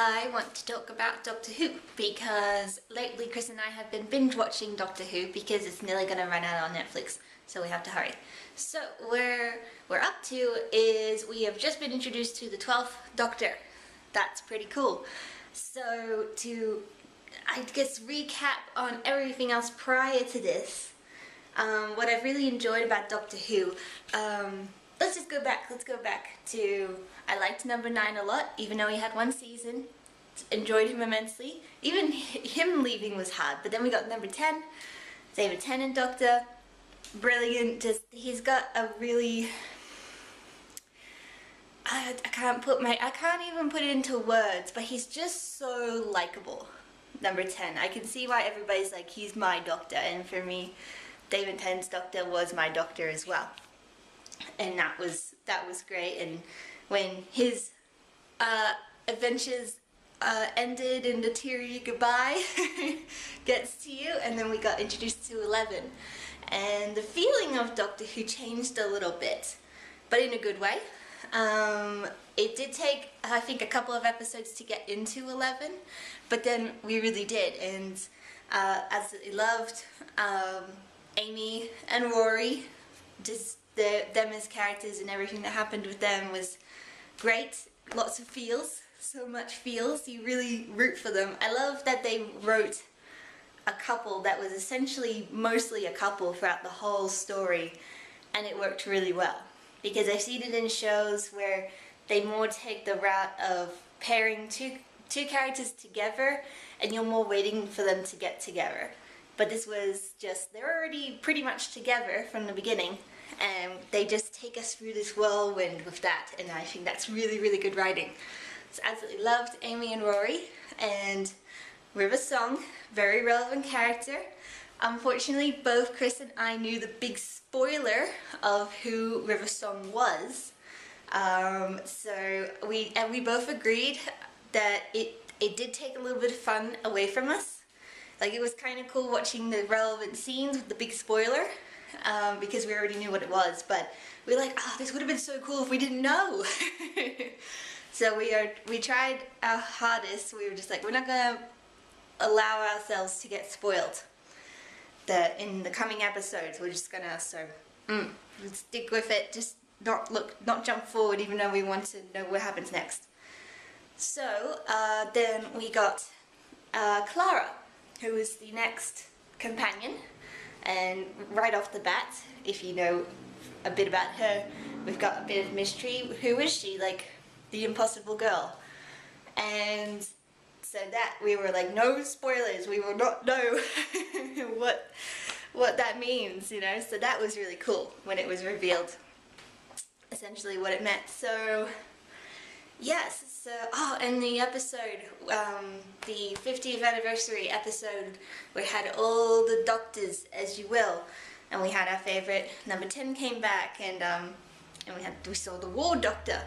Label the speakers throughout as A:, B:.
A: I want to talk about Doctor Who because lately Chris and I have been binge watching Doctor Who because it's nearly going to run out on Netflix, so we have to hurry. So where we're up to is we have just been introduced to the 12th Doctor. That's pretty cool. So to, I guess, recap on everything else prior to this, what I've really enjoyed about Doctor Who, let's go back to, I liked number 9 a lot, even though he had one season. Enjoyed him immensely. Even him leaving was hard, but then we got number 10, David Tennant Doctor. Brilliant. Just, he's got a really, I can't even put it into words, but he's just so likable. Number 10. I can see why everybody's like, he's my Doctor, and for me, David Tennant's Doctor was my Doctor as well. And that was great. And when his adventures ended and the teary goodbye gets to you, and then we got introduced to 11, and the feeling of Doctor Who changed a little bit, but in a good way. It did take, I think, a couple of episodes to get into 11, but then we really did, and absolutely loved Amy and Rory. Just them as characters and everything that happened with them was great. Lots of feels, so much feels. You really root for them. I love that they wrote a couple that was essentially mostly a couple throughout the whole story, and it worked really well. Because I've seen it in shows where they more take the route of pairing two characters together, and you're more waiting for them to get together. But this was just, they're already pretty much together from the beginning, and they just take us through this whirlwind with that, and I think that's really, really good writing. So absolutely loved Amy and Rory, and River Song, very relevant character. Unfortunately, both Chris and I knew the big spoiler of who River Song was, so we both agreed that it did take a little bit of fun away from us. Like, it was kind of cool watching the relevant scenes with the big spoiler, because we already knew what it was, but we were like, oh, this would have been so cool if we didn't know. So we tried our hardest. We were just like, we're not going to allow ourselves to get spoiled in the coming episodes. We're just going to, stick with it, just not jump forward, even though we want to know what happens next. So then we got Clara, who was the next companion, and right off the bat, if you know a bit about her, we've got a bit of mystery. Who is she? Like, the impossible girl. And so that, we were like, no spoilers, we will not know what that means, you know. So that was really cool when it was revealed, essentially what it meant. So yes, so, and the episode, the 50th anniversary episode, we had all the doctors, as you will, and we had our favourite, number 10 came back, and we saw the War Doctor,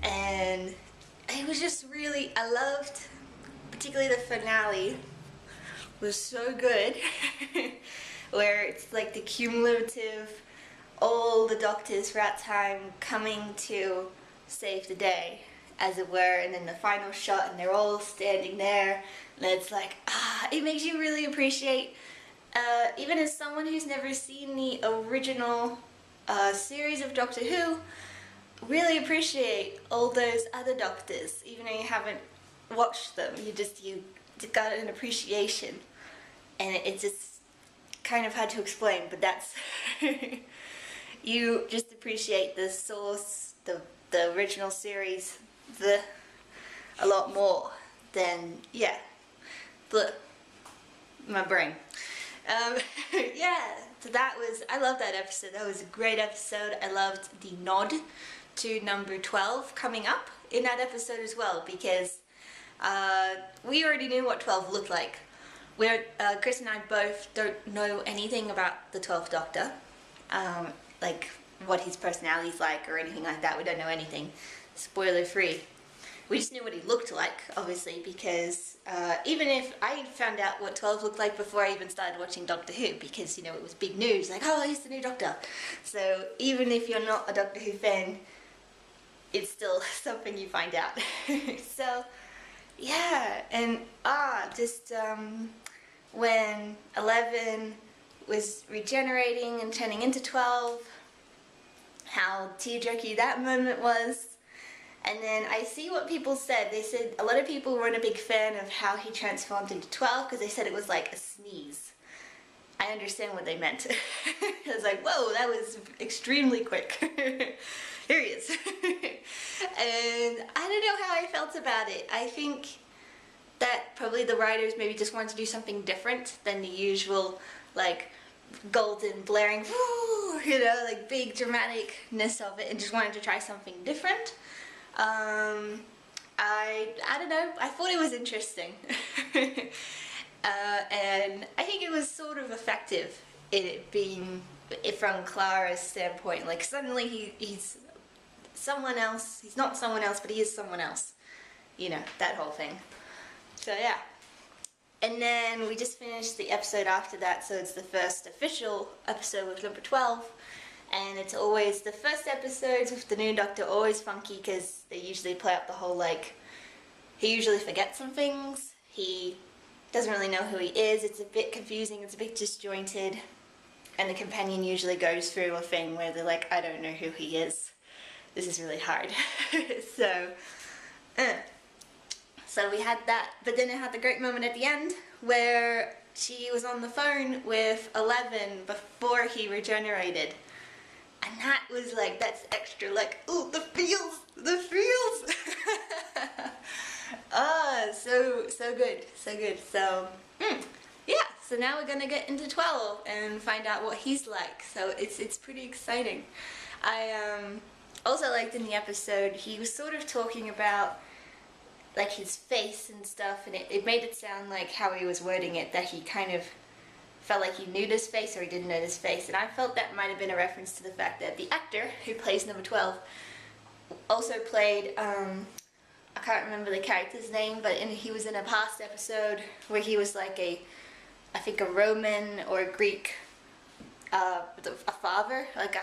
A: and it was just really, I loved, particularly the finale, was so good, where it's like the cumulative, all the doctors throughout time coming to save the day, as it were, and then the final shot, and they're all standing there, and it's like, it makes you really appreciate, even as someone who's never seen the original series of Doctor Who, really appreciate all those other doctors, even though you haven't watched them. You just got an appreciation, and it's just kind of hard to explain, but that's you just appreciate the source, the original series, a lot more than, yeah, my brain. Yeah, so that was, I loved that episode. That was a great episode. I loved the nod to number 12 coming up in that episode as well, because we already knew what 12 looked like. Chris and I both don't know anything about the 12th Doctor, like what his personality's like or anything like that. We don't know anything. Spoiler free. We just knew what he looked like, obviously, because even if I found out what 12 looked like before I even started watching Doctor Who, because, you know, it was big news, like, oh, he's the new Doctor. So even if you're not a Doctor Who fan, it's still something you find out. So yeah, and just when 11 was regenerating and turning into 12, how tearjerky that moment was. And then I see what people said. They said a lot of people weren't a big fan of how he transformed into 12 because they said it was like a sneeze. I understand what they meant. I was like, whoa, that was extremely quick. Here he is. And I don't know how I felt about it. I think that probably the writers maybe just wanted to do something different than the usual, like, golden blaring, you know, like big dramaticness of it, and just wanted to try something different. I don't know, I thought it was interesting. And I think it was sort of effective in it being from Clara's standpoint. Like, suddenly he's someone else. He's not someone else, but he is someone else. You know, that whole thing. So yeah. And then we just finished the episode after that, so it's the first official episode with number 12. And it's always, the first episodes with the new Doctor always funky because they usually play up the whole, like, he usually forgets some things. He doesn't really know who he is. It's a bit confusing, it's a bit disjointed. And the companion usually goes through a thing where they're like, I don't know who he is. This is really hard. So we had that, but then it had the great moment at the end where she was on the phone with 11 before he regenerated. And that was like, that's extra, like, ooh, the feels, the feels. So good, so good. So, yeah, so now we're gonna get into 12 and find out what he's like. So it's pretty exciting. I also liked in the episode, he was sort of talking about like his face and stuff, and it made it sound like how he was wording it, that he kind of felt like he knew this face or he didn't know this face, and I felt that might have been a reference to the fact that the actor who plays number 12 also played, I can't remember the character's name, but he was in a past episode where he was like I think a Roman or a Greek, a father, like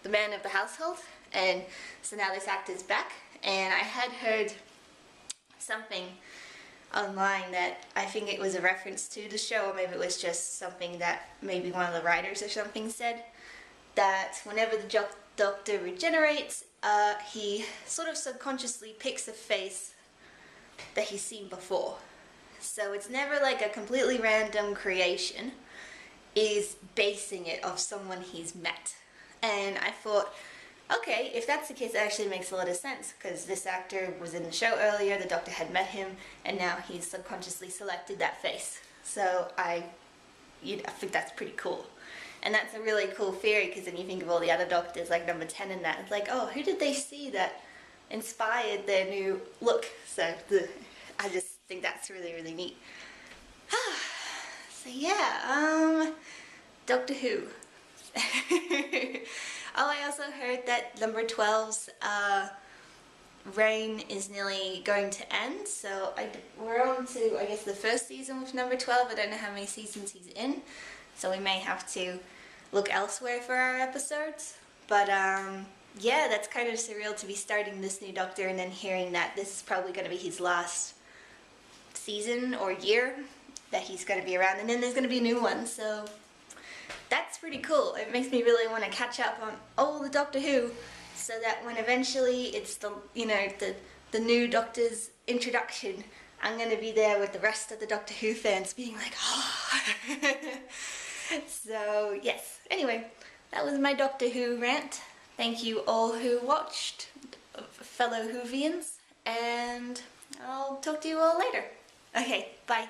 A: the man of the household, and so now this actor's back, and I had heard something online that I think it was a reference to the show, or maybe it was just something that maybe one of the writers or something said, that whenever the Doctor regenerates, he sort of subconsciously picks a face that he's seen before. So it's never like a completely random creation, is basing it off someone he's met. And I thought, okay, if that's the case, it actually makes a lot of sense, because this actor was in the show earlier, the Doctor had met him, and now he's subconsciously selected that face. So I think that's pretty cool. And that's a really cool theory, because then you think of all the other Doctors, like number 10 and that, it's like, oh, who did they see that inspired their new look? So I just think that's really, really neat. So yeah, Doctor Who. Oh, I also heard that number 12's reign is nearly going to end, so we're on to, I guess, the first season with number 12. I don't know how many seasons he's in, so we may have to look elsewhere for our episodes. But yeah, that's kind of surreal to be starting this new Doctor and then hearing that this is probably going to be his last season or year that he's going to be around, and then there's going to be a new one, so that's pretty cool. It makes me really want to catch up on all the Doctor Who, so that when eventually it's the new Doctor's introduction, I'm going to be there with the rest of the Doctor Who fans being like, oh. So yes, anyway, that was my Doctor Who rant. Thank you all who watched, fellow Whovians, and I'll talk to you all later. Okay, bye.